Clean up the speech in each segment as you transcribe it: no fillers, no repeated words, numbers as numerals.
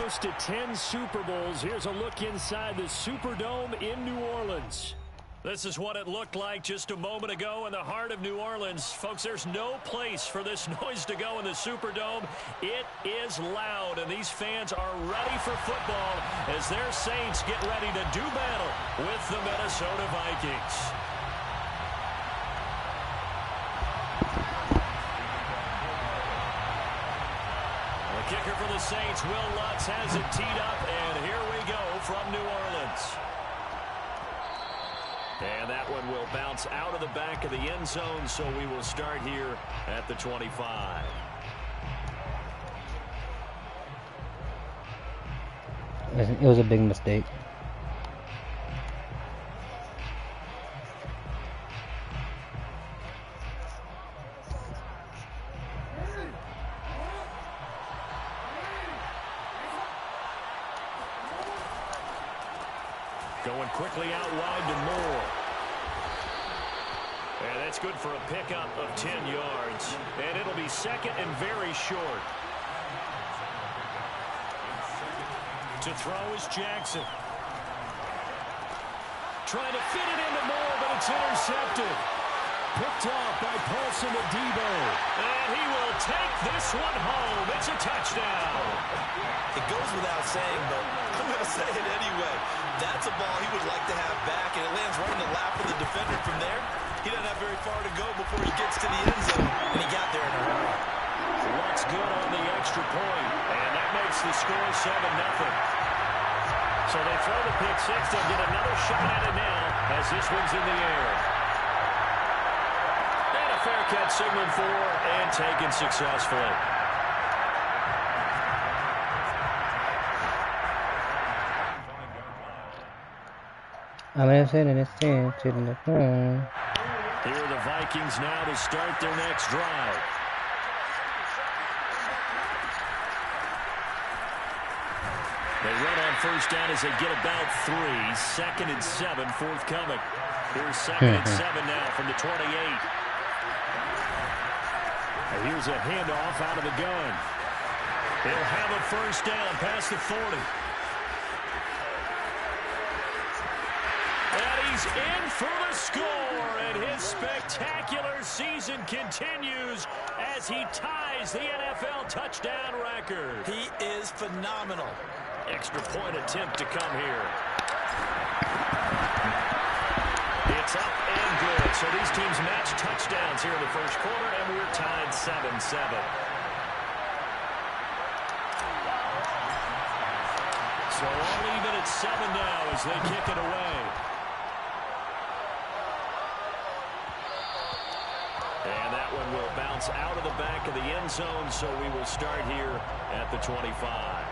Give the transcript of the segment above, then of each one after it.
host to 10 Super Bowls. Here's a look inside the Superdome in New Orleans. This is what it looked like just a moment ago in the heart of New Orleans. Folks, there's no place for this noise to go in the Superdome. It is loud, and these fans are ready for football as their Saints get ready to do battle with the Minnesota Vikings. The kicker for the Saints, Will Lutz, has it teed up, and here we go from New Orleans. And that one will bounce out of the back of the end zone, so we will start here at the 25. It was a big mistake. Going quickly out wide to Moore. And that's good for a pickup of 10 yards. And it'll be second and very short. To throw is Jackson. Trying to fit it into Moore, but it's intercepted. Picked off by Paulson Adebo. And he will take this one home. It's a touchdown. It goes without saying, but I'm going to say it anyway. That's a ball he would like to have back, and it lands right in the lap of the defender from there. He doesn't have very far to go before he gets to the end zone, and he got there in a hurry. Looks good on the extra point, and that makes the score 7-0. So they throw the pick six. They'll get another shot at it now as this one's in the air. And a fair catch signaled for and taken successfully. I'm going to say that it's 10 to the phone. Here are the Vikings now to start their next drive. They run on first down as they get about 3. 2nd and 7 forthcoming. Here's 2nd and 7 now from the 28. And here's a handoff out of the gun. They'll have a first down past the 40. And he's in for the score, and his spectacular season continues as he ties the NFL touchdown record. He is phenomenal. Extra point attempt to come here. It's up and good. So these teams match touchdowns here in the first quarter, and we're tied 7-7. So all even at 7 now as they kick it away. And that one will bounce out of the back of the end zone, so we will start here at the 25.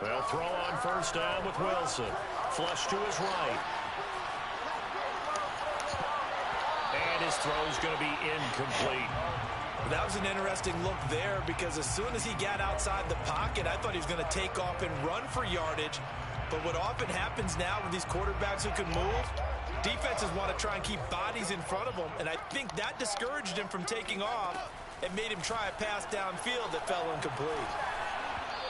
They'll throw on first down with Wilson. Flush to his right. And his throw's going to be incomplete. That was an interesting look there because as soon as he got outside the pocket, I thought he was going to take off and run for yardage. But what often happens now with these quarterbacks who can move, defenses want to try and keep bodies in front of them, and I think that discouraged him from taking off and made him try a pass downfield that fell incomplete.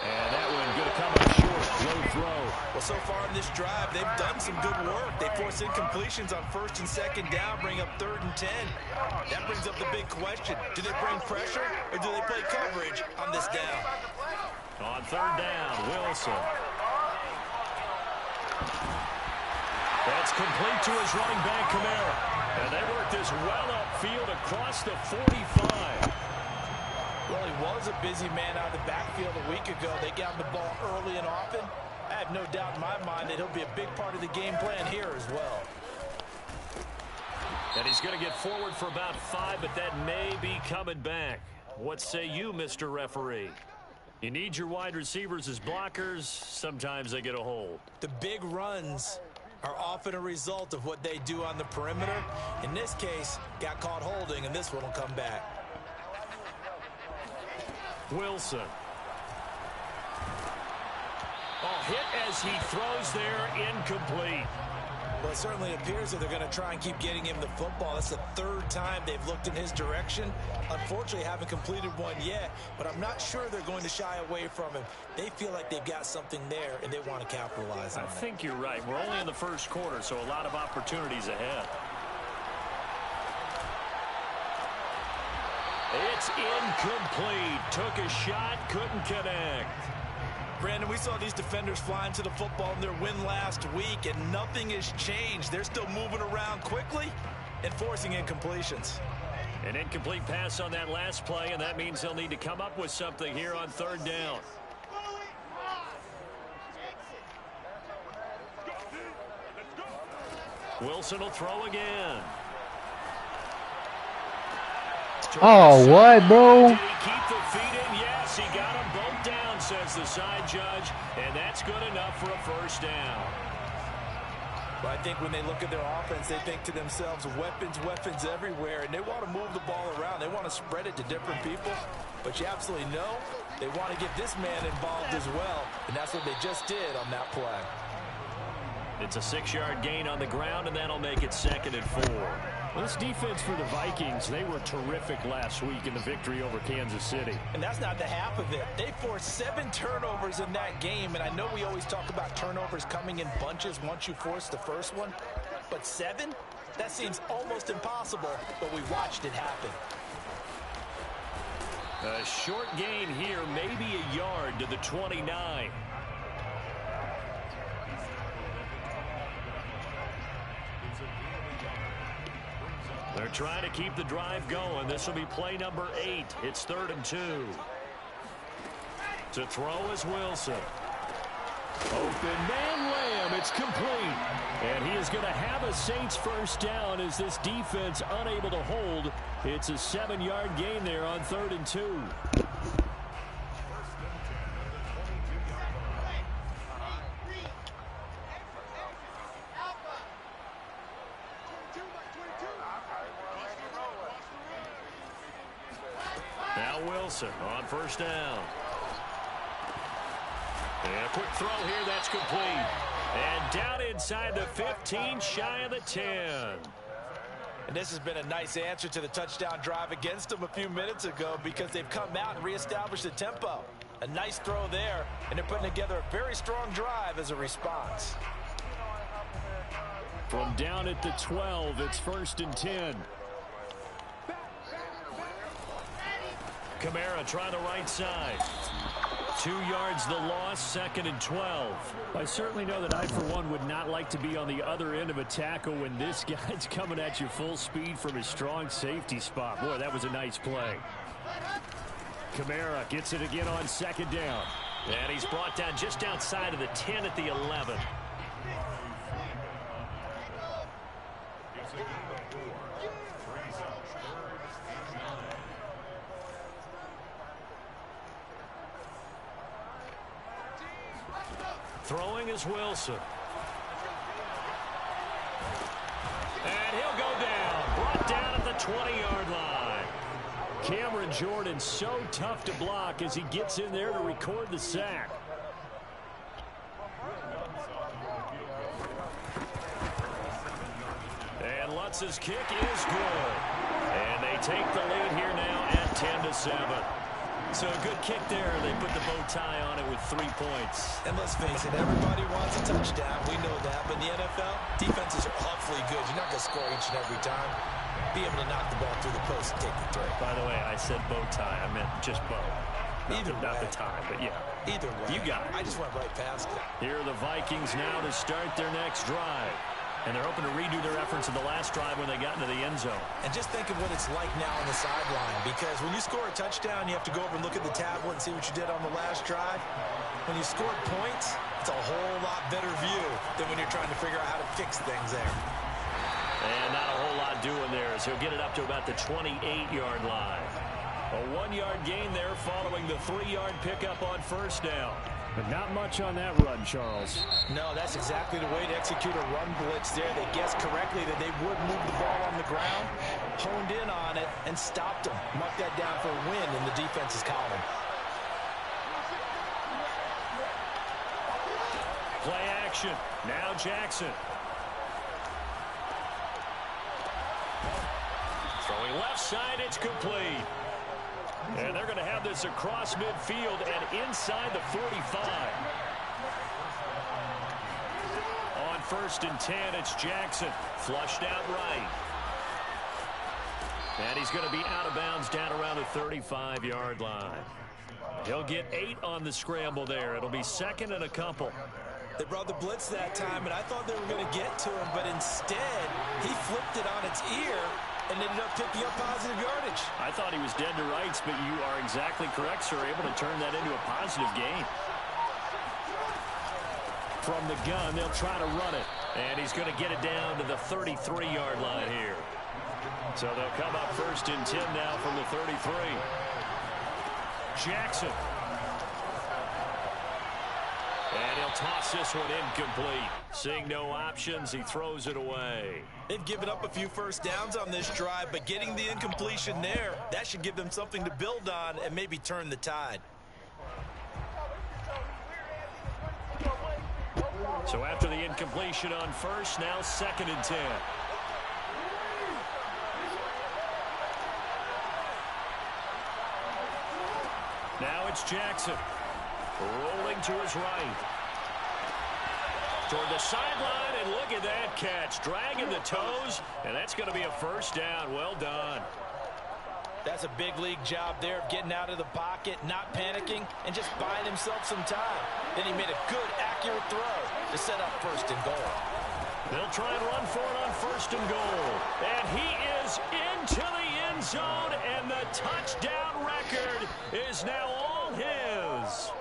And that one going to come up short. Low throw. Well, so far in this drive, they've done some good work. They force incompletions on 1st and 2nd down, bring up 3rd and 10. That brings up the big question. Do they bring pressure or do they play coverage on this down? On 3rd down, Wilson. That's complete to his running back, Kamara. And they work this well upfield across the 45. Well, he was a busy man out of the backfield a week ago. They got him the ball early and often. I have no doubt in my mind that he'll be a big part of the game plan here as well. And he's going to get forward for about 5, but that may be coming back. What say you, Mr. Referee? You need your wide receivers as blockers. Sometimes they get a hold. The big runs are often a result of what they do on the perimeter. In this case, got caught holding, and this one will come back. Wilson. Oh, hit as he throws there, incomplete. Well, it certainly appears that they're going to try and keep getting him the football. That's the third time they've looked in his direction. Unfortunately, haven't completed one yet, but I'm not sure they're going to shy away from him. They feel like they've got something there, and they want to capitalize on it. I think you're right. We're only in the first quarter, so a lot of opportunities ahead. It's incomplete. Took a shot, couldn't connect. Brandon, we saw these defenders flying to the football in their win last week, and nothing has changed. They're still moving around quickly and forcing incompletions. An incomplete pass on that last play, and that means they'll need to come up with something here on third down. Wilson will throw again. Oh, what, bro? Did he keep the feet in? Yes, he got them both down, says the side judge, and that's good enough for a first down. But I think when they look at their offense, they think to themselves, weapons, weapons everywhere, and they want to move the ball around. They want to spread it to different people, but you absolutely know they want to get this man involved as well, and that's what they just did on that play. It's a 6-yard gain on the ground, and that'll make it 2nd and 4. Well, this defense for the Vikings, they were terrific last week in the victory over Kansas City. And that's not the half of it. They forced 7 turnovers in that game, and I know we always talk about turnovers coming in bunches once you force the first one, but 7? That seems almost impossible, but we watched it happen. A short gain here, maybe a yard to the 29. They're trying to keep the drive going. This will be play number 8. It's 3rd and 2. To throw is Wilson. Open man Lamb. It's complete. And he is going to have a Saints first down as this defense unable to hold. It's a 7-yard gain there on 3rd and 2. Wilson on first down. And a quick throw here, that's complete. And down inside the 15, shy of the 10. And this has been a nice answer to the touchdown drive against them a few minutes ago because they've come out and reestablished the tempo. A nice throw there, and they're putting together a very strong drive as a response. From down at the 12, it's 1st and 10. Kamara trying the right side. 2 yards the loss, 2nd and 12. I certainly know that I, for one, would not like to be on the other end of a tackle when this guy's coming at you full speed from his strong safety spot. Boy, that was a nice play. Kamara gets it again on 2nd down. And he's brought down just outside of the 10 at the 11. Throwing is Wilson. And he'll go down. Brought down at the 20-yard line. Cameron Jordan so tough to block as he gets in there to record the sack. And Lutz's kick is good. And they take the lead here now at 10-7. So a good kick there. They put the bow tie on it with 3 points. And let's face it, everybody wants a touchdown. We know that. But in the NFL, defenses are awfully good. You're not going to score each and every time. Be able to knock the ball through the post and take the throw. By the way, I said bow tie. I meant just bow. Not the tie, but yeah. Either way. You got it. I just went right past it. Here are the Vikings now to start their next drive. And they're hoping to redo their efforts in the last drive when they got into the end zone. And just think of what it's like now on the sideline. Because when you score a touchdown, you have to go over and look at the tablet and see what you did on the last drive. When you scored points, it's a whole lot better view than when you're trying to figure out how to fix things there. And not a whole lot doing there as he'll get it up to about the 28-yard line. A 1-yard gain there following the 3-yard pickup on first down. But not much on that run, Charles. No, that's exactly the way to execute a run blitz there. They guessed correctly that they would move the ball on the ground, honed in on it, and stopped them. Mark that down for a win in the defense's column. action. Now Jackson. Throwing left side, it's complete. And they're going to have this across midfield and inside the 45. On 1st and 10, it's Jackson. Flushed out right. And he's going to be out of bounds down around the 35-yard line. He'll get 8 on the scramble there. It'll be 2nd and a couple. They brought the blitz that time, and I thought they were going to get to him, but instead, he flipped it on its ear and ended up picking up positive yardage. I thought he was dead to rights, but you are exactly correct, sir. Able to turn that into a positive gain. From the gun, they'll try to run it. And he's going to get it down to the 33-yard line here. So they'll come up 1st and 10 now from the 33. Jackson. And he'll toss this one incomplete. Seeing no options, he throws it away. They've given up a few first downs on this drive, but getting the incompletion there, that should give them something to build on and maybe turn the tide. So after the incompletion on 1st, now 2nd and 10. Now it's Jackson. Rolling to his right. Toward the sideline, and look at that catch. Dragging the toes, and that's going to be a 1st down. Well done. That's a big league job there of getting out of the pocket, not panicking, and just buying himself some time. Then he made a good, accurate throw to set up 1st and goal. They'll try and run for it on 1st and goal. And he is into the end zone, and the touchdown record is now all his.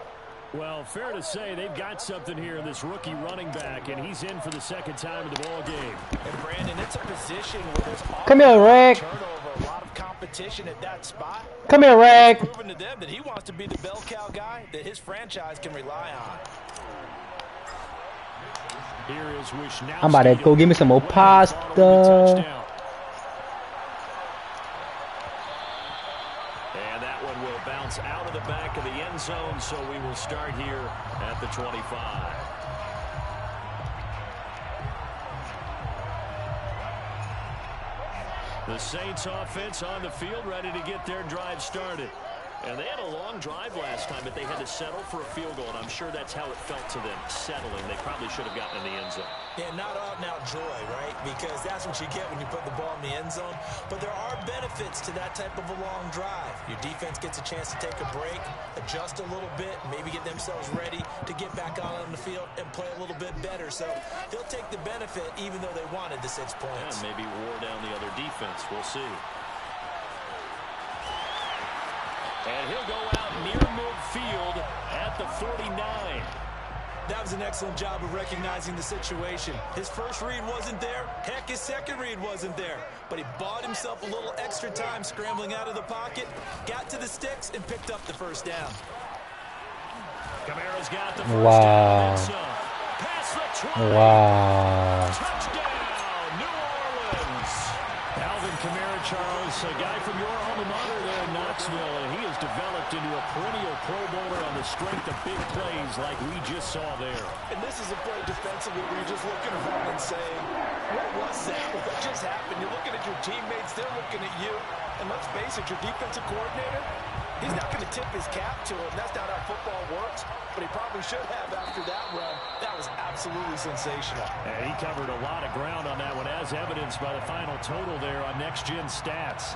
Well, fair to say they've got something here in this rookie running back, and he's in for the 2nd time in the ball game. And Brandon, it's a position where there's Come here, Rick. turnover, a lot of competition at that spot. Come here, Rick. He's proven to them that he wants to be the bell cow guy that his franchise can rely on. Here is Wisnowski. I'm about to go give me some more pasta. And that one will bounce out of the back of the end zone, so we will start here at the 25. The Saints offense on the field, ready to get their drive started. And they had a long drive last time, but they had to settle for a field goal, and I'm sure that's how it felt to them, settling. They probably should have gotten in the end zone. Yeah, not out-and-out joy, right? Because that's what you get when you put the ball in the end zone. But there are benefits to that type of a long drive. Your defense gets a chance to take a break, adjust a little bit, maybe get themselves ready to get back out on the field and play a little bit better. So they'll take the benefit even though they wanted the 6 points. Yeah, maybe wore down the other defense. We'll see. And he'll go out near midfield at the 49. That was an excellent job of recognizing the situation. His first read wasn't there. Heck, his second read wasn't there. But he bought himself a little extra time scrambling out of the pocket, got to the sticks, and picked up the 1st down. Kamara's got the 1st Wow. down. Past the 20. Wow. Touchdown, New Orleans. Alvin Kamara, Charles, a guy from your alma mater there in Knoxville, and he has developed into a perennial Pro Bowler on the strength of big plays like we just saw there. And this is a play defensively where you're just looking around and saying, what was that? What just happened? You're looking at your teammates, they're looking at you. And let's face it, your defensive coordinator, he's not going to tip his cap to him. That's not how football works. But he probably should have after that run. That was absolutely sensational. And he covered a lot of ground on that one, as evidenced by the final total there on Next Gen Stats.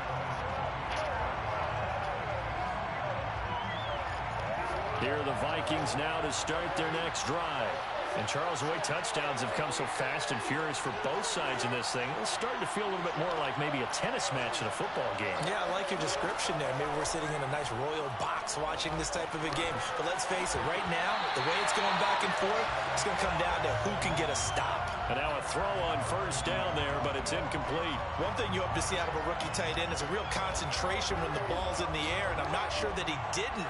Here are the Vikings now to start their next drive. And Charles, the way touchdowns have come so fast and furious for both sides in this thing, it's starting to feel a little bit more like maybe a tennis match in a football game. Yeah, I like your description there. Maybe we're sitting in a nice royal box watching this type of a game. But let's face it, right now, the way it's going back and forth, it's going to come down to who can get a stop. And now a throw on 1st down there, but it's incomplete. One thing you hope to see out of a rookie tight end is a real concentration when the ball's in the air, and I'm not sure that he didn't.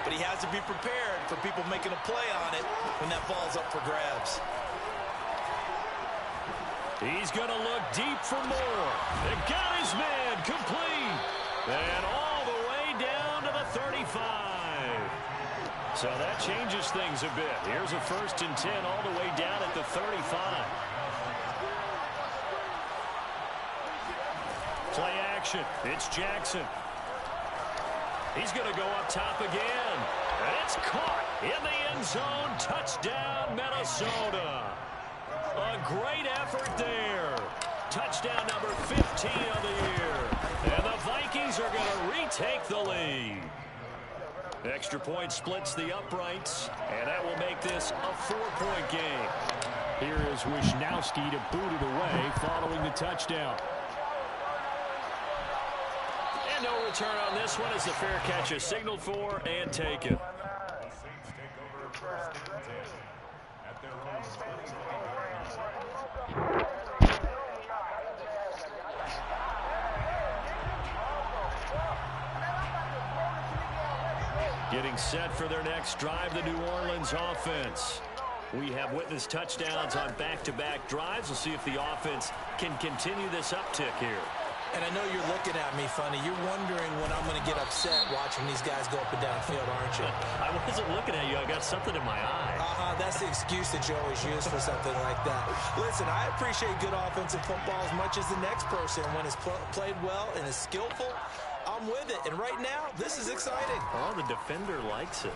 But he has to be prepared for people making a play on it when that ball's up for grabs. He's going to look deep for more. They got his man complete. And all the way down to the 35. So that changes things a bit. Here's a 1st and 10 all the way down at the 35. Play action. It's Jackson. He's going to go up top again. And it's caught in the end zone. Touchdown, Minnesota. A great effort there. Touchdown number 15 of the year. And the Vikings are going to retake the lead. Extra point splits the uprights, and that will make this a 4-point game. Here is Wisnowski to boot it away following the touchdown. And no return on this one as the fair catch is signaled for and taken. Getting set for their next drive, the New Orleans offense. We have witnessed touchdowns on back-to-back drives. We'll see if the offense can continue this uptick here. And I know you're looking at me funny. You're wondering when I'm going to get upset watching these guys go up and down the field, aren't you? I wasn't looking at you. I got something in my eye. That's the excuse that you always use for something like that. Listen, I appreciate good offensive football as much as the next person. When it's played well and is skillful, I'm with it. And right now, this is exciting. Oh, the defender likes it.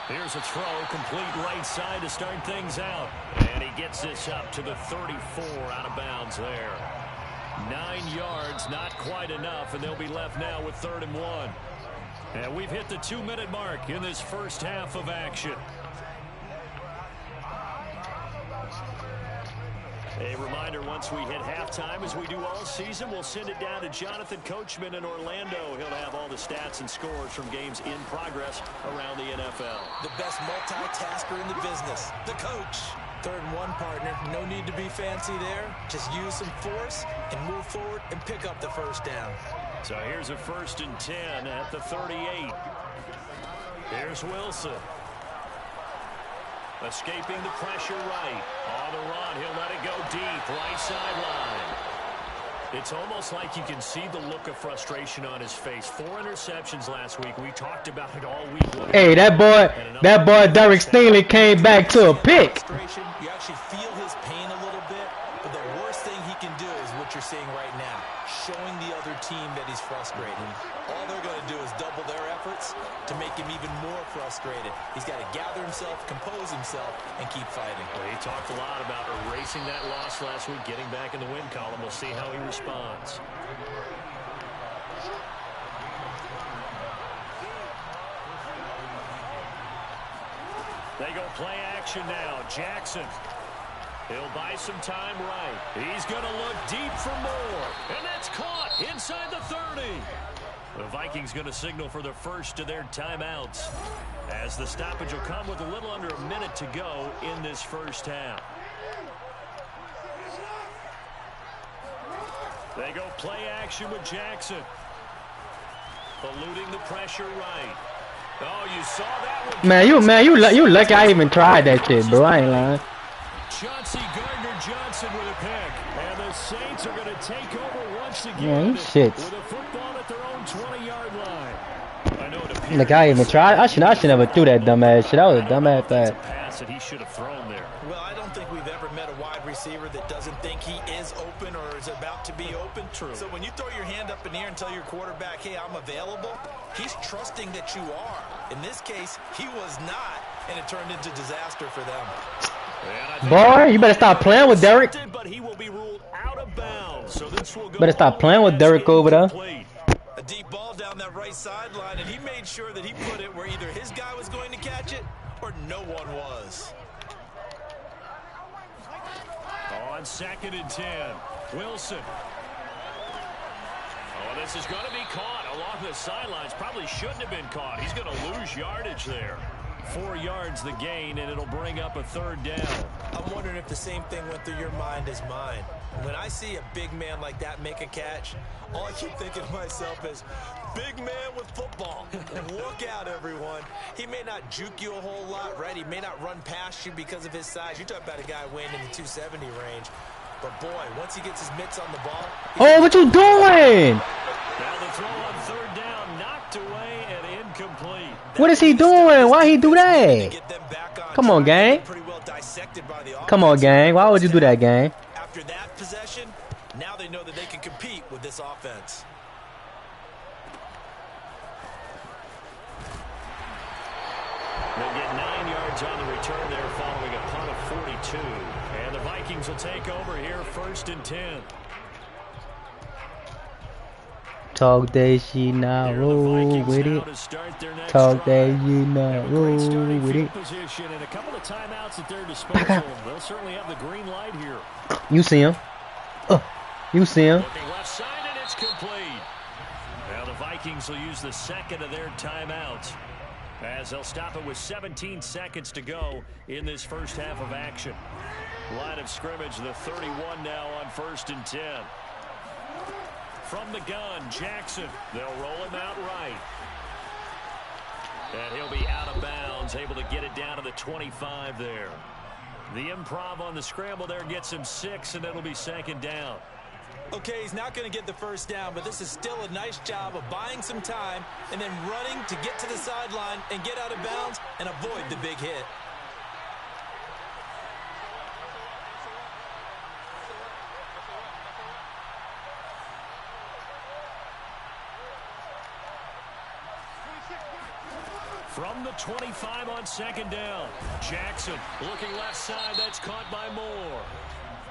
Here's a throw, complete right side to start things out. And he gets this up to the 34 out of bounds there. 9 yards, not quite enough, and they'll be left now with 3rd and 1. And we've hit the 2-minute mark in this first half of action. A reminder, once we hit halftime, as we do all season, we'll send it down to Jonathan Coachman in Orlando. He'll have all the stats and scores from games in progress around the NFL. The best multitasker in the business, the coach. 3rd and 1, partner. No need to be fancy there. Just use some force and move forward and pick up the first down. So here's a 1st and 10 at the 38. Here's Wilson. Escaping the pressure right. On the run, he'll let it go deep. Right sideline. It's almost like you can see the look of frustration on his face. 4 interceptions last week. We talked about it all week. Hey, that boy Derek Stingley came back to a pick. You actually feel his pain a little bit, but the worst thing he can do is what you're seeing right now, showing the other team that he's frustrated. All they're going to do is double their efforts to make him even more frustrated. He's got to gather himself, compose himself, and keep fighting. Well, he talked a lot about erasing that loss last week, getting back in the win column. We'll see how he responds. They go play action now. Jackson. He'll buy some time right. He's going to look deep for more. And that's caught inside the 30. The Vikings going to signal for the first of their timeouts, as the stoppage will come with a little under a minute to go in this first half. They go play action with Jackson. Eluding the pressure right. Oh, you saw that one. Man, you lucky I even tried that shit, bro. I ain't lying. Chauncey Gardner-Johnson with a pick. And the Saints are going to take over once again. Man, he shit. With a football at their own 20-yard line. I know it Look, I even tried. I should never do that dumbass shit. That was a dumbass pass. Pass that he should have thrown there. Well, I don't think we've ever met a wide receiver that doesn't think he is open or is about to be open. True. So when you throw your hand up in the air and tell your quarterback, hey, I'm available, he's trusting that you are. In this case, he was not, and it turned into disaster for them. Boy, you better stop playing with Derek. But he will be ruled out of bounds. So this will go. Better stop playing with Derek over there. A deep ball down that right sideline, and he made sure that he put it where either his guy was going to catch it or no one was. On 2nd and 10, Wilson. Oh, this is going to be caught along the sidelines. Probably shouldn't have been caught. He's going to lose yardage there. 4 yards the gain, and it'll bring up a 3rd down. I'm wondering if the same thing went through your mind as mine. When I see a big man like that make a catch, all I keep thinking to myself is, big man with football. Look out, everyone. He may not juke you a whole lot, right? He may not run past you because of his size. You're talking about a guy weighing in the 270 range. But, boy, once he gets his mitts on the ball... Oh, what you doing? Now the throw on 3rd down, knocked away and incomplete. What is he doing? Why he do that? Come on, gang. Come on, gang. Why would you do that, gang? After that possession, now they know that they can compete with this offense. They'll get 9 yards on the return there following a punt of 42. And the Vikings will take over here 1st and 10. Talk that shit now, roll with it. Talk that shit now, roll with it. Position and a couple of timeouts at their disposal. They'll certainly have the green light here. You see him? You see him? Looking left side and it's complete. Now the Vikings will use the second of their timeouts, as they'll stop it with 17 seconds to go in this first half of action. Line of scrimmage, the 31 now on 1st and 10. From the gun, Jackson. They'll roll him out right. And he'll be out of bounds, able to get it down to the 25 there. The improv on the scramble there gets him 6, and it'll be 2nd down. Okay, he's not going to get the first down, but this is still a nice job of buying some time and then running to get to the sideline and get out of bounds and avoid the big hit. From the 25 on 2nd down, Jackson looking left side. That's caught by Moore.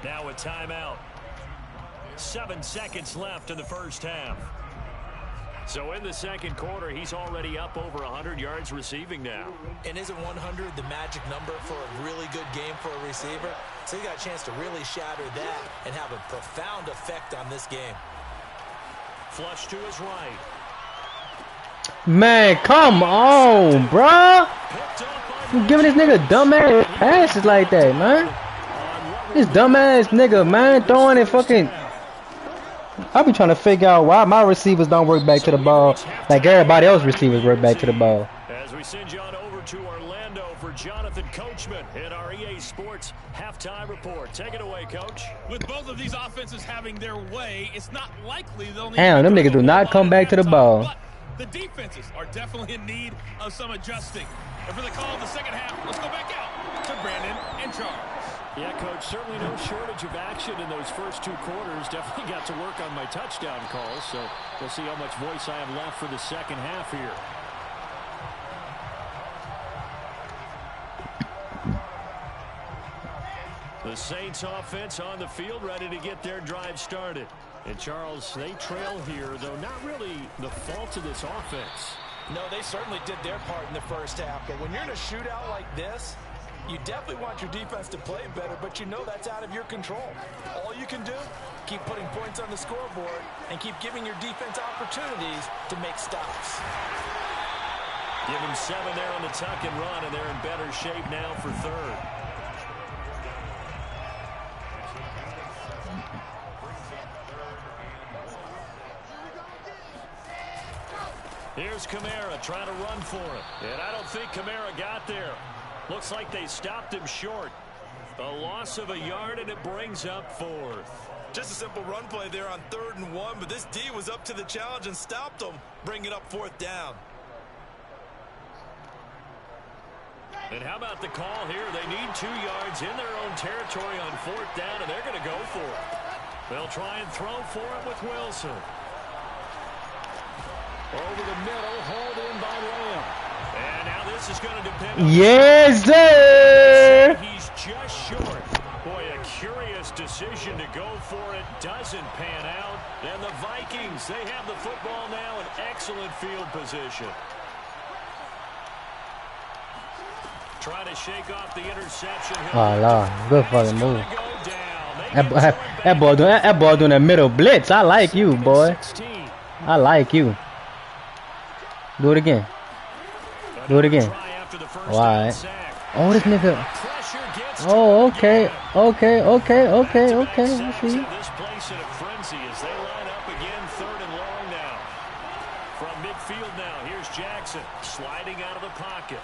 Now a timeout. 7 seconds left in the first half. So in the second quarter, he's already up over 100 yards receiving now. And isn't 100 the magic number for a really good game for a receiver? So he got a chance to really shatter that and have a profound effect on this game. Flush to his right. Man, come on, bruh. You giving this nigga dumbass passes like that, man. This dumbass nigga, man, throwing it fucking. I be trying to figure out why my receivers don't work back to the ball like everybody else receivers work back to the ball. As we send you on over to Orlando for Jonathan Coachman in our EA Sports halftime report. Take it away, Coach. With both of these offenses having their way, it's not likely they'll need. Damn, them niggas do not come back to the ball. The defenses are definitely in need of some adjusting. And for the call of the second half, let's go back out to Brandon and Charles. Yeah, Coach, certainly no shortage of action in those first 2 quarters. Definitely got to work on my touchdown calls, so we'll see how much voice I have left for the second half here. The Saints offense on the field, ready to get their drive started. And, Charles, they trail here, though not really the fault of this offense. No, they certainly did their part in the first half. But when you're in a shootout like this, you definitely want your defense to play better, but you know that's out of your control. All you can do, keep putting points on the scoreboard and keep giving your defense opportunities to make stops. Give them 7 there on the tuck and run, and they're in better shape now for 3rd. Here's Kamara trying to run for it. And I don't think Kamara got there. Looks like they stopped him short. A loss of a yard, and it brings up 4th. Just a simple run play there on 3rd and 1, but this D was up to the challenge and stopped them, bringing up 4th down. And how about the call here? They need 2 yards in their own territory on 4th down, and they're going to go for it. They'll try and throw for it with Wilson. Over the middle, hauled in by Lamb. And now this is going to depend on... Yes, sir! He's just short. Boy, a curious decision to go for it. Doesn't pan out. And the Vikings, they have the football now in excellent field position. Trying to shake off the interception. Oh, Lord. Good fucking move. That boy doing that middle blitz. I like you, boy. I like you. Do it again. Do it again. Alright. Oh, this nigga. Oh, okay. Okay. Let's see. This place in a frenzy as they line up again, 3rd and long now. From midfield now, here's Jackson sliding out of the pocket.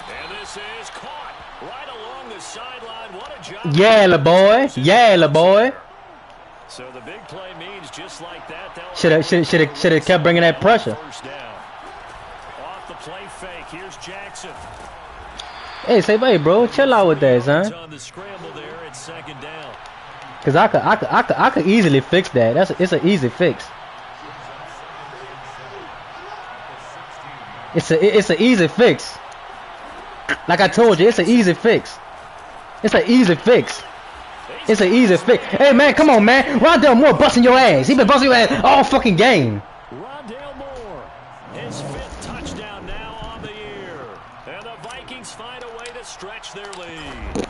And this is caught right along the sideline. What a job. Yeah, boy. Yeah, boy. So the big play means just like that. Should have kept bringing that pressure. play fake. Here's Jackson. Hey, say, hey, bro, chill out with that, son. On the scramble there, it's second down. Cause I could easily fix that. It's an easy fix. It's an easy fix. Like I told you, it's an easy fix. It's an easy fix. It's an easy fix. Hey man, come on man. Rondale Moore busting your ass. He been busting your ass all fucking game. Rondale Moore, his 5th touchdown now on the year. And the Vikings find a way to stretch their lead.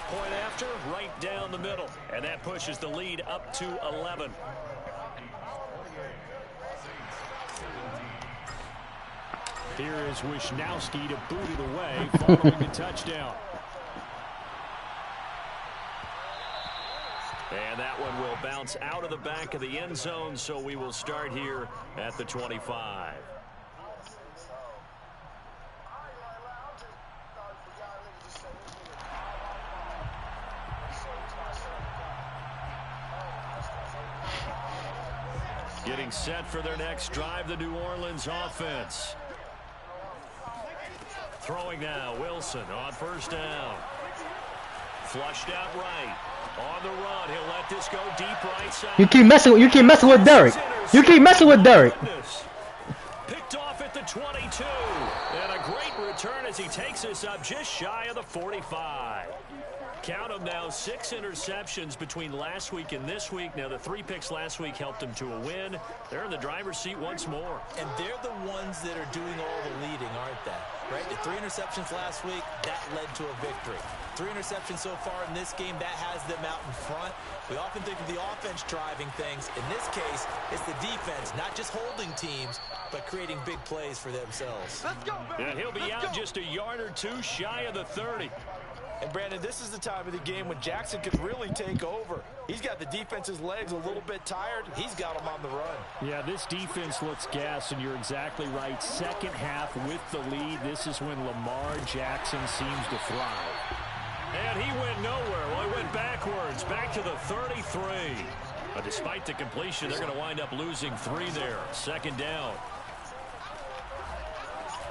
Point after, right down the middle. And that pushes the lead up to 11. Here is Wisnowski to boot it away following the touchdown. And that one will bounce out of the back of the end zone, so we will start here at the 25. Getting set for their next drive, the New Orleans offense. Throwing now, Wilson on first down. Flushed out right. On the run, he'll let this go deep right side. You keep messing with Derek. You keep messing with Derek. Picked off at the 22. And a great return as he takes us up just shy of the 45. Count them now, 6 interceptions between last week and this week. Now, the 3 picks last week helped them to a win. They're in the driver's seat once more. And they're the ones that are doing all the leading, aren't they? Right? The 3 interceptions last week, that led to a victory. 3 interceptions so far in this game, that has them out in front. We often think of the offense driving things. In this case, it's the defense, not just holding teams, but creating big plays for themselves. Let's go, baby. And he'll be out just a yard or 2 shy of the 30. And, Brandon, this is the time of the game when Jackson could really take over. He's got the defense's legs a little bit tired. He's got them on the run. Yeah, this defense looks gassed, and you're exactly right. Second half with the lead, this is when Lamar Jackson seems to thrive. And he went nowhere. Well, he went backwards, back to the 33. But despite the completion, they're going to wind up losing 3 there. Second down.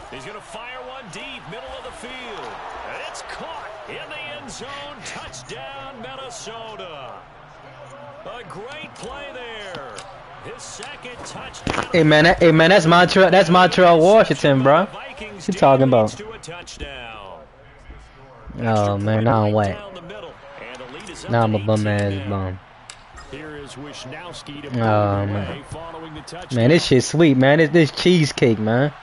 He's going to fire one deep, middle of the field. And it's caught in the end zone. Touchdown, Minnesota. A great play there. His second touchdown. Hey man, that's Montreal Washington, bro. What you talking about? Oh man, now I'm whack. Now I'm a bum ass bum. Here is Wisnowski to man, this shit sweet, man. This cheesecake, man.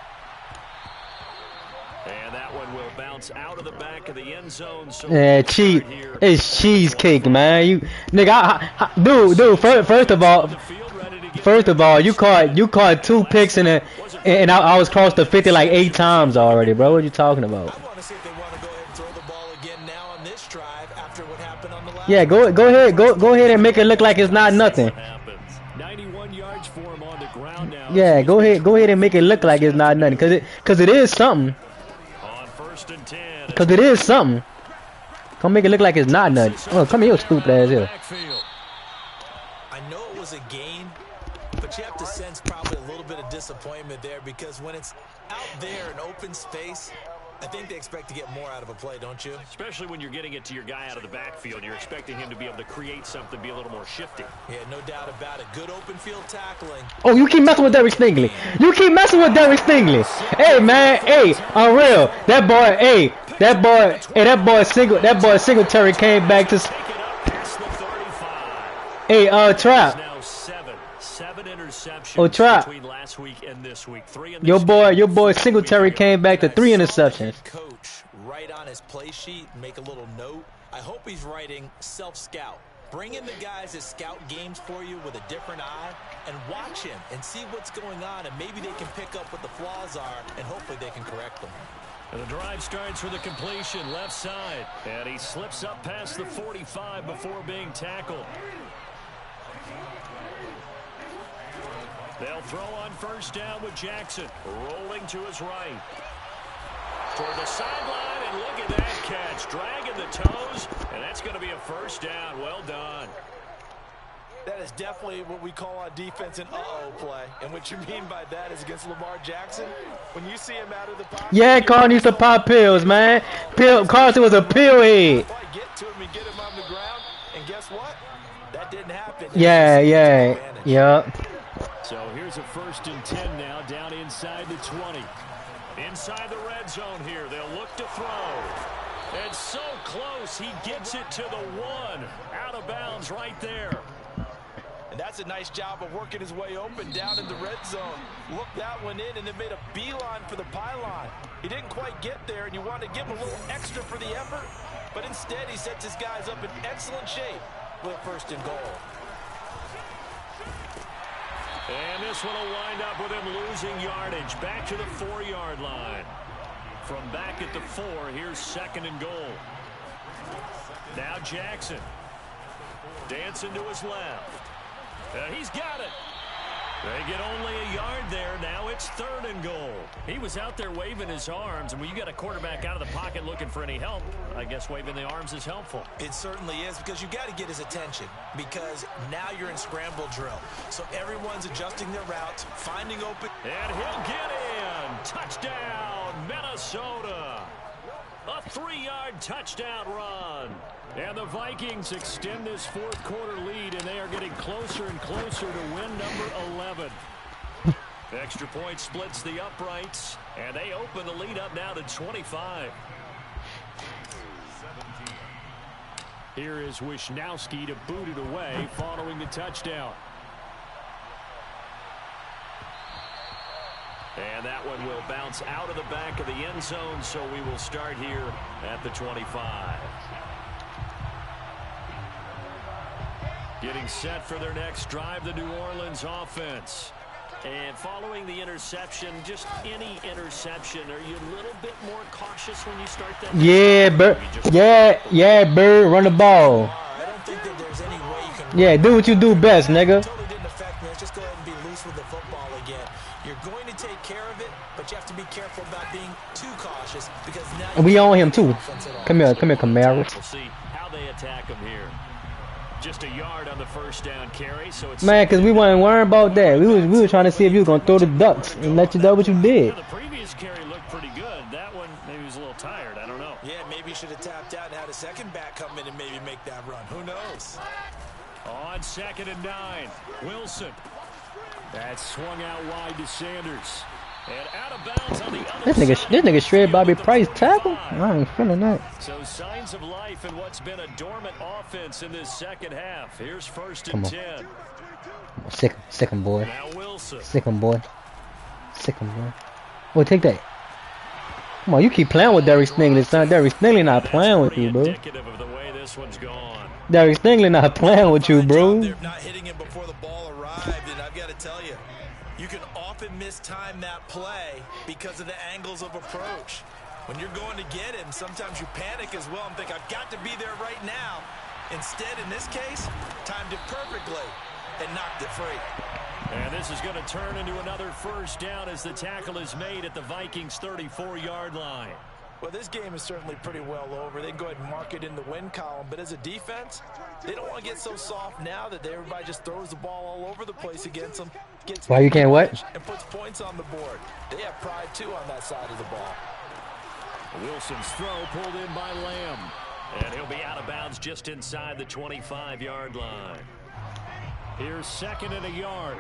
And that one will bounce out of the back of the end zone. So yeah, it's cheesecake, man. You nigga, dude. First of all, you caught 2 picks and I was crossed the 50 like 8 times already, bro. What are you talking about? I want to see if they want to go ahead and throw the ball again now on this drive after what happened on the last. Yeah, go ahead and make it look like it's not nothing. 91 yards for him on the ground now. Yeah, go ahead and make it look like it's not nothing, cause it is something. On 1st and 10. Cause it is something. Come make it look like it's not nothing. Oh, come here, stupid ass here. I know it was a gain, but you have to sense probably a little bit of disappointment there because when it's out there in open space, I think they expect to get more out of a play, don't you? Especially when you're getting it to your guy out of the backfield. You're expecting him to be able to create something, be a little more shifty. Yeah, no doubt about it. Good open field tackling. Oh, you keep messing with Derek Stingley. Hey, man. Hey, unreal. That boy Singletary came back to. Hey, Trap. Now seven interceptions between last week and this week. 3 in this your boy Singletary came back to 3 interceptions. Coach, write on his play sheet, make a little note. I hope he's writing self-scout. Bring in the guys that scout games for you with a different eye and watch him and see what's going on, and maybe they can pick up what the flaws are, and hopefully they can correct them. And the drive starts with a completion left side, and he slips up past the 45 before being tackled. They'll throw on first down with Jackson rolling to his right. Toward the sideline, and look at that catch. Dragging the toes, and that's going to be a first down. Well done. That is definitely what we call on defense an uh-oh play. And what you mean by that is against Lamar Jackson, when you see him out of the pocket. Yeah, Carl used to pop pills, man. Carson was a pill head. Get to him and get him on the ground. And guess what? That didn't happen. Yeah. So here's a 1st and 10 now, down inside the 20. Inside the red zone here. They'll look to throw. And so close, he gets it to the 1. Out of bounds right there. And that's a nice job of working his way open down in the red zone. Looked that one in and then made a beeline for the pylon. He didn't quite get there, and you want to give him a little extra for the effort. But instead, he sets his guys up in excellent shape with 1st and goal. And this one will wind up with him losing yardage. Back to the 4-yard line. From back at the 4, here's 2nd and goal. Now Jackson. Dancing to his left. He's got it. They get only a yard there. Now it's 3rd and goal. He was out there waving his arms, and when you got a quarterback out of the pocket looking for any help, I guess waving the arms is helpful. It certainly is, because you got to get his attention, because now you're in scramble drill. So everyone's adjusting their routes, finding open. And he'll get in. Touchdown, Minnesota. A 3-yard touchdown run. And the Vikings extend this 4th quarter lead, and they are getting closer and closer to win number 11. The extra point splits the uprights, and they open the lead up now to 25. Here is Wisnowski to boot it away following the touchdown. And that one will bounce out of the back of the end zone, so we will start here at the 25. Getting set for their next drive, the New Orleans offense. And following the interception, just any interception, are you a little bit more cautious when you start that? Yeah, Bird, run the ball. I don't think that there's any way you can. Yeah, do what you do best, nigga. Totally didn't affect me. Let's just go ahead and be loose with the football again. You're going to take care of it, but you have to be careful about being too cautious, because now we on him too. Come here, Camaro. We'll see how they attack him here. Just a yard on the 1st down carry, so it's man, because we weren't worrying about that. We was trying to see if you were gonna throw the ducks and let you do what you did. The previous carry looked pretty good. That one maybe he was a little tired. I don't know. Yeah, maybe he should have tapped out and had a second back come in and maybe make that run. Who knows? On 2nd and 9, Wilson. That swung out wide to Sanders. And out of bounds on the other This nigga shred Bobby Price tackle. I ain't feeling that. So signs of life in what's been a dormant offense in this 2nd half. Here's 1st and 10. Sick him, boy. Now Wilson. Sick him, boy. Well, take that. Come on, you keep playing with Derek Stingley, son. Derek Stingley not playing with you, bro. Indicative of the way this one's gone. Derek Stingley not playing with you, bro. They're not hitting him before the ball arrived, and I've got to tell you, you can often mistime that play because of the angles of approach. When you're going to get him, sometimes you panic as well and think, I've got to be there right now. Instead, in this case, timed it perfectly and knocked it free. And this is going to turn into another 1st down as the tackle is made at the Vikings' 34-yard line. Well, this game is certainly pretty well over. They can go ahead and mark it in the win column. But as a defense, they don't want to get so soft now that everybody just throws the ball all over the place against them. Why you can't what? And puts points on the board. They have pride, too, on that side of the ball. Wilson's throw pulled in by Lamb. And he'll be out of bounds just inside the 25-yard line. Here's 2nd and a yard.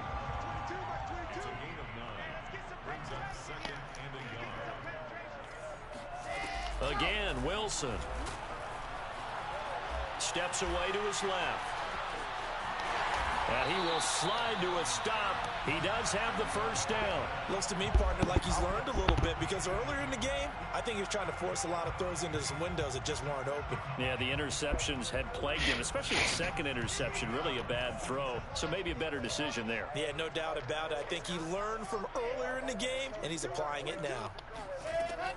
Again, Wilson. Steps away to his left. And he will slide to a stop. He does have the 1st down. Looks to me, partner, like he's learned a little bit, because earlier in the game, I think he was trying to force a lot of throws into some windows that just weren't open. Yeah, the interceptions had plagued him, especially the 2nd interception, really a bad throw. So maybe a better decision there. Yeah, no doubt about it. I think he learned from earlier in the game, and he's applying it now.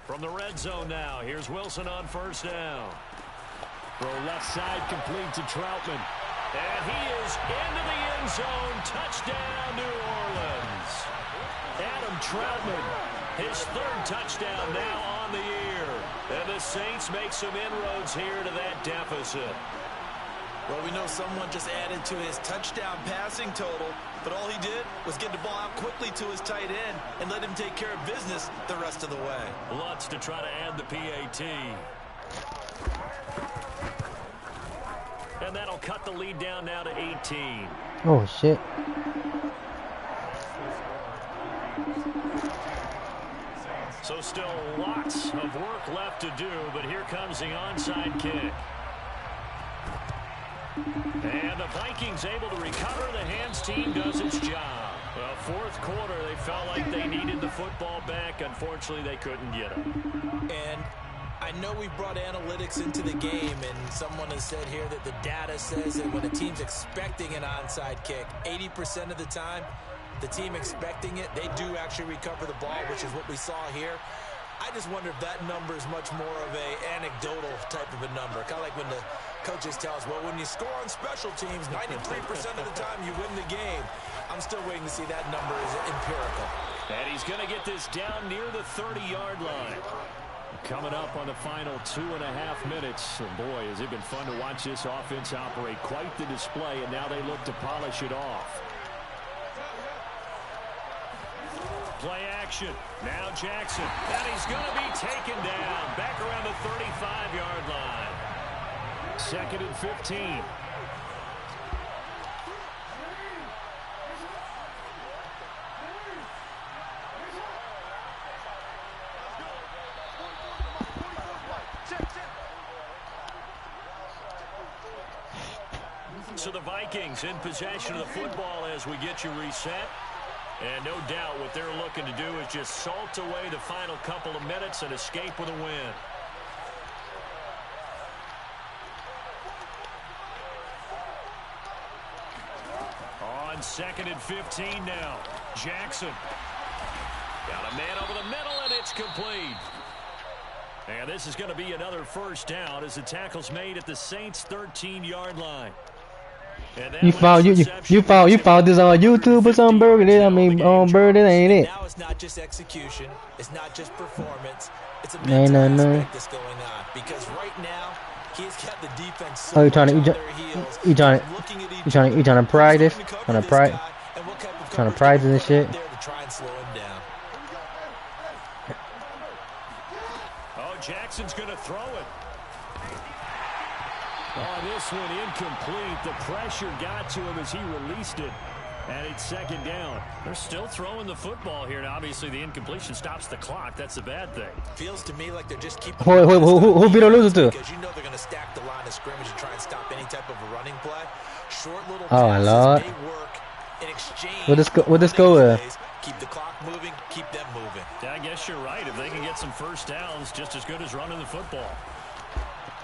From the red zone now, here's Wilson on 1st down. Throw left side complete to Troutman. And he is into the end zone. Touchdown, New Orleans. Adam Troutman, his 3rd touchdown now on the year. And the Saints make some inroads here to that deficit. Well, we know someone just added to his touchdown passing total, but all he did was get the ball out quickly to his tight end and let him take care of business the rest of the way. Lutz to try to add the PAT. And that'll cut the lead down now to 18. Oh, shit. So still lots of work left to do, but here comes the onside kick. And the Vikings able to recover. The hands team does its job. Well, fourth quarter, they felt like they needed the football back. Unfortunately, they couldn't get it. And I know we brought analytics into the game, and someone has said here that the data says that when a team's expecting an onside kick, 80% of the time, the team expecting it, they do actually recover the ball, which is what we saw here. I just wonder if that number is much more of a anecdotal type of a number. Kind of like when the coaches tell us, well, when you score on special teams, 93% of the time you win the game. I'm still waiting to see that number is empirical. And he's going to get this down near the 30-yard line. Coming up on the final 2.5 minutes. And boy, has it been fun to watch this offense operate. Quite the display, and now they look to polish it off. Play action. Now Jackson. And he's going to be taken down. Back around the 35-yard line. 2nd and 15. So the Vikings in possession of the football as we get you reset. And no doubt what they're looking to do is just salt away the final couple of minutes and escape with a win. On 2nd and 15 now. Jackson. Got a man over the middle, and it's complete. And this is going to be another first down as the tackle's made at the Saints' 13-yard line. You found this on YouTube or something, Burger? I mean, on Burger, ain't it? Now it's not just execution, it's not just performance, it's a mental aspect that's going on. Because right now, he's got the defense so you trying to pride this? Trying to pride this and shit? Try and slow him down. Oh, Jackson's going to throw it. Oh, this one incomplete. The pressure got to him as he released it. And it's 2nd down. They're still throwing the football here. And obviously, the incompletion stops the clock. That's the bad thing. Feels to me like they're just keeping... Who Vito loses to? Because you know they're going to stack the line of scrimmage and try and stop any type of a running play. Short little passes Lord. May work in exchange. What this go with? Keep the clock moving, keep them moving. Yeah, I guess you're right. If they can get some first downs, just as good as running the football.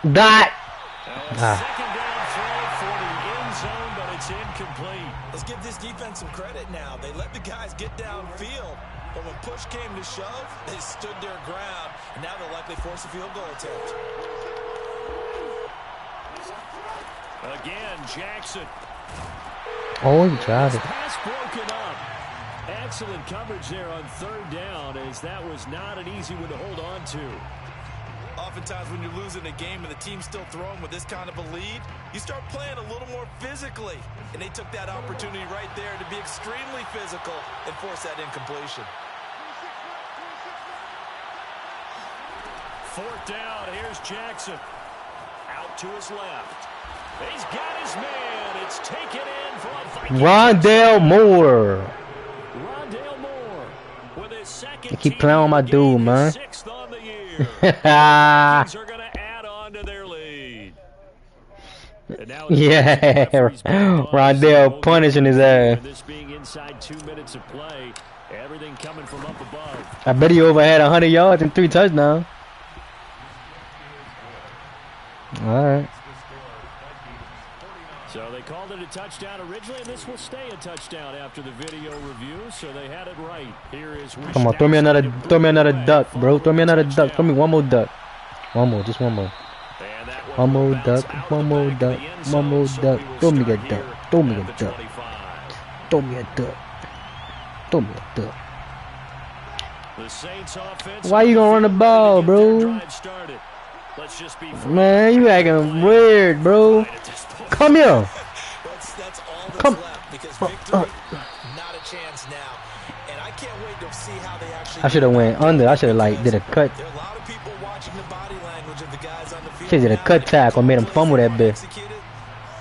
That... Second down throw for the end zone, but it's incomplete. Let's give this defense some credit now. They let the guys get downfield, but when push came to shove, they stood their ground, and now they'll likely force a field goal attempt. Again, Jackson. Oh, he tried it. Pass broken up. Excellent coverage there on 3rd down, as that was not an easy one to hold on to. Oftentimes when you're losing a game and the team's still throwing with this kind of a lead, you start playing a little more physically. And they took that opportunity right there to be extremely physical and force that incompletion. 4th down, here's Jackson. Out to his left. He's got his man. It's taken in for a Viking. Rondale Moore. Rondale Moore with his 2nd. I keep playing on my dude, man. 6th on the year. Vikings are going to add on to their lead. Yeah, Rondale punishing his ass. This being inside 2 minutes of play, everything coming from up above. I bet he over had 100 yards and 3 touchdowns. All right. So they called it a touchdown originally, and this will stay a touchdown after the video review. So they had it right. Here is come on, throw me another duck, bro. Throw me another duck. Throw me one more duck. One more, just one more. One more duck. One more duck. One more duck. Throw me a duck. Throw me a duck. Throw me a duck. Throw me a duck. Why you gonna run the ball, bro? Let's just be Man, you acting weird, bro. Come here. That's all that's Come. left because victory, not a chance now. And I can't wait to see how they actually. I should have went under. I should have like did a cut. There are a lot of people watching the body language of the guys on the field. Should have did a cut tackle, made him fumble that bit.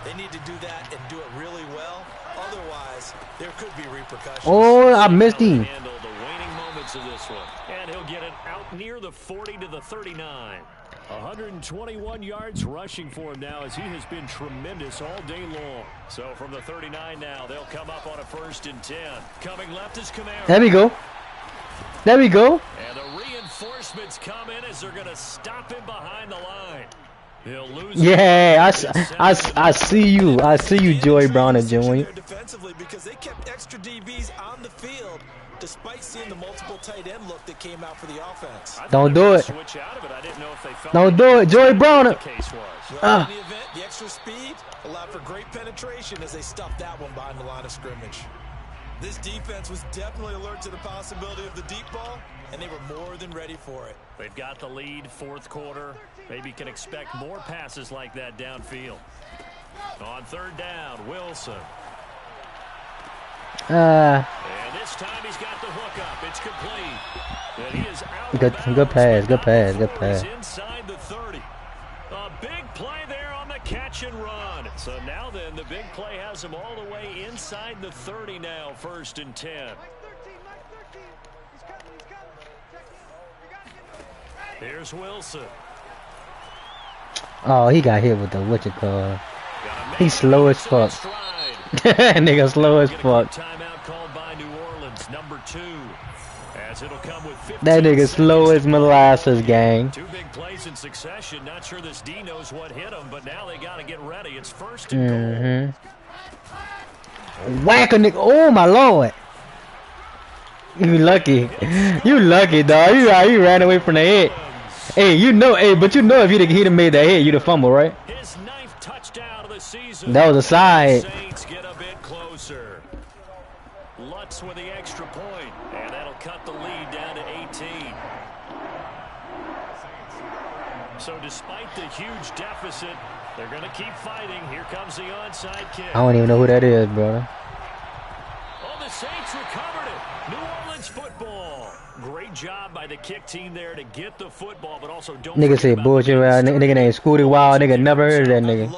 They need to do that and do it really well. Otherwise, there could be repercussions. Oh, I missed him. handle the waning moments of this one. And he'll get it out near the 40 to the 39. 121 yards rushing for him now as he has been tremendous all day long. So from the 39 now, they'll come up on a 1st and 10. Coming left is Kamara. There we go. There we go. And the reinforcements come in as they're going to stop him behind the line. He'll lose. Yeah, I see you. I see you, Joey Brown and Jr. Defensively because they kept extra DBs on the field despite seeing the multiple tight end look that came out for the offense. Don't do it. Switch out of it. I didn't know if they felt Don't do it, Joey Brown. the case was. Well, in the event, the extra speed allowed for great penetration as they stuffed that one behind the line of scrimmage. This defense was definitely alert to the possibility of the deep ball, and they were more than ready for it. They've got the lead, 4th quarter. Maybe can expect more passes like that downfield. On 3rd down, Wilson. And this time he's got the hook up. It's complete. And he is out. Good pass. Good pass. Good pass. He's inside the 30. A big play there on the catch and run. So now then, the big play has him all the way inside the 30 now, 1st and 10. Here's Wilson. Oh, he got hit with the what you call. He's slow as fuck. Nigga slow as fuck. Timeout called by New Orleans, number 2. As it'll come with 15 That nigga slow as molasses, gang. 2 big plays in succession. Not sure this D knows what hit him, but now they got to get ready. It's 1st and goal. Whack a nigga. Oh my lord. You lucky. You lucky, dog. You ran away from the hit. Hey, you know, but you know if he'd have made that hit, you'd have fumbled, right? His 9th touchdown of the season. That was a side. Saints get a bit closer. Lutz with the extra point, and that'll cut the lead down to 18. So despite the huge deficit, they're going to keep fighting. Here comes the onside kick. I don't even know who that is, brother. Oh, the Saints recovered it. New Orleans football. Great job by the kick team there to get the football, but also don't. Nigga say bullshit around. Nigga named Scooty Wild. Nigga never heard of that nigga.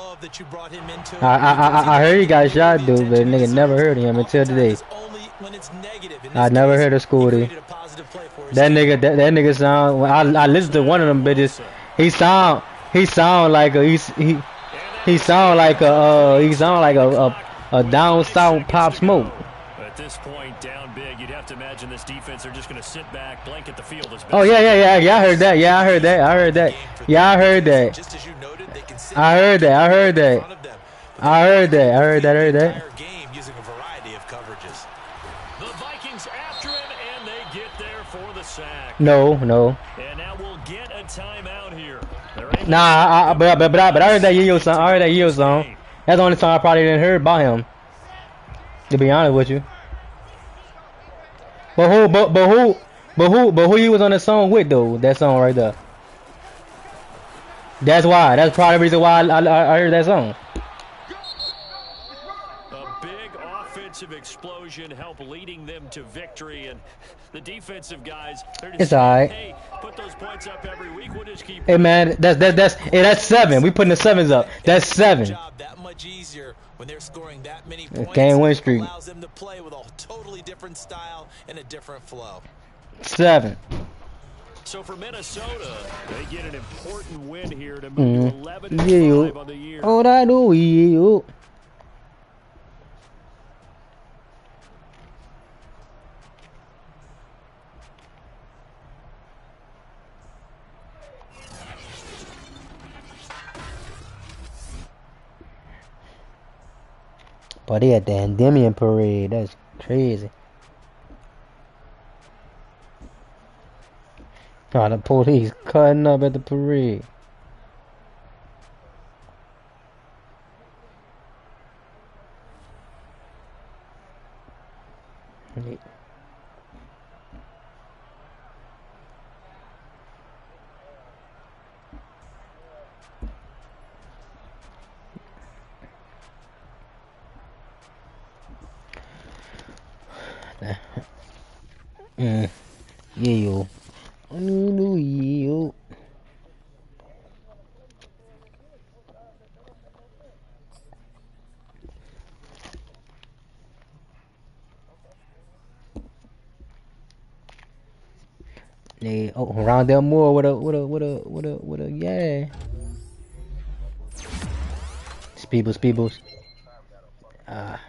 I heard he got shot, dude, but nigga never heard of him until today. I never heard of Scooty. That nigga sound. I listened to one of them bitches. He sound like a down south Pop Smoke. At this point, down big, you'd have to imagine this defense are just going to sit back, blanket the field as best. Oh yeah, I heard that. Yeah, I heard that. I heard that. Yeah, I heard that. Just as you noted, they can sit I heard that. I heard that. I heard that. I heard that. I heard that. entire game using a variety of coverages. The Vikings after him, and they get there for the sack. No. And now we'll get a timeout here. Nah, but I heard that Yo song. I heard that Yo song. That's the only song I probably didn't hear about him. To be honest with you. But who you was on the song with though? That song right there. That's why. That's probably the reason why I heard that song. A big offensive explosion helped leading them to victory, and the defensive guys. It's alright. Hey, put those points up every week. We'll just keep. Hey man, that's 7. We putting the 7s up. That's 7. That much easier when they're scoring that many points. Game win streak. Allows them to play with a totally different style and a different flow. 7. So for Minnesota, they get an important win here to move to 11-5 on the year. Oh, that do you. But they at the Endymion parade. That's crazy. Oh, the police cutting up at the parade. Yeah, yo. No, yo. Yeah. Oh, Rondell Moore with a, yeah. Speebles. Ah.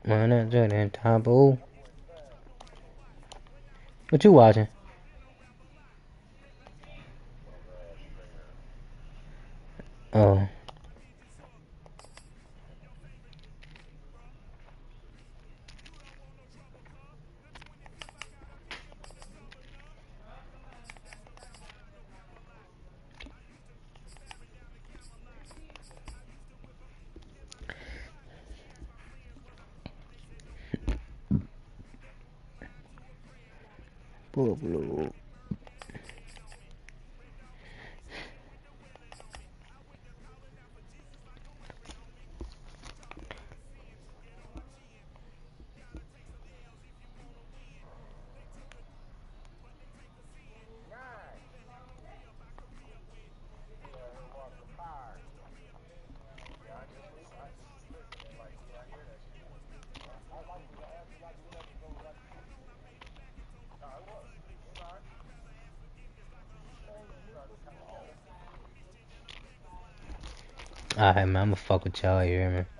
Man, that Jordan Temple. What you watching? Oh. Blue. Alright, man, I'ma fuck with y'all here, man.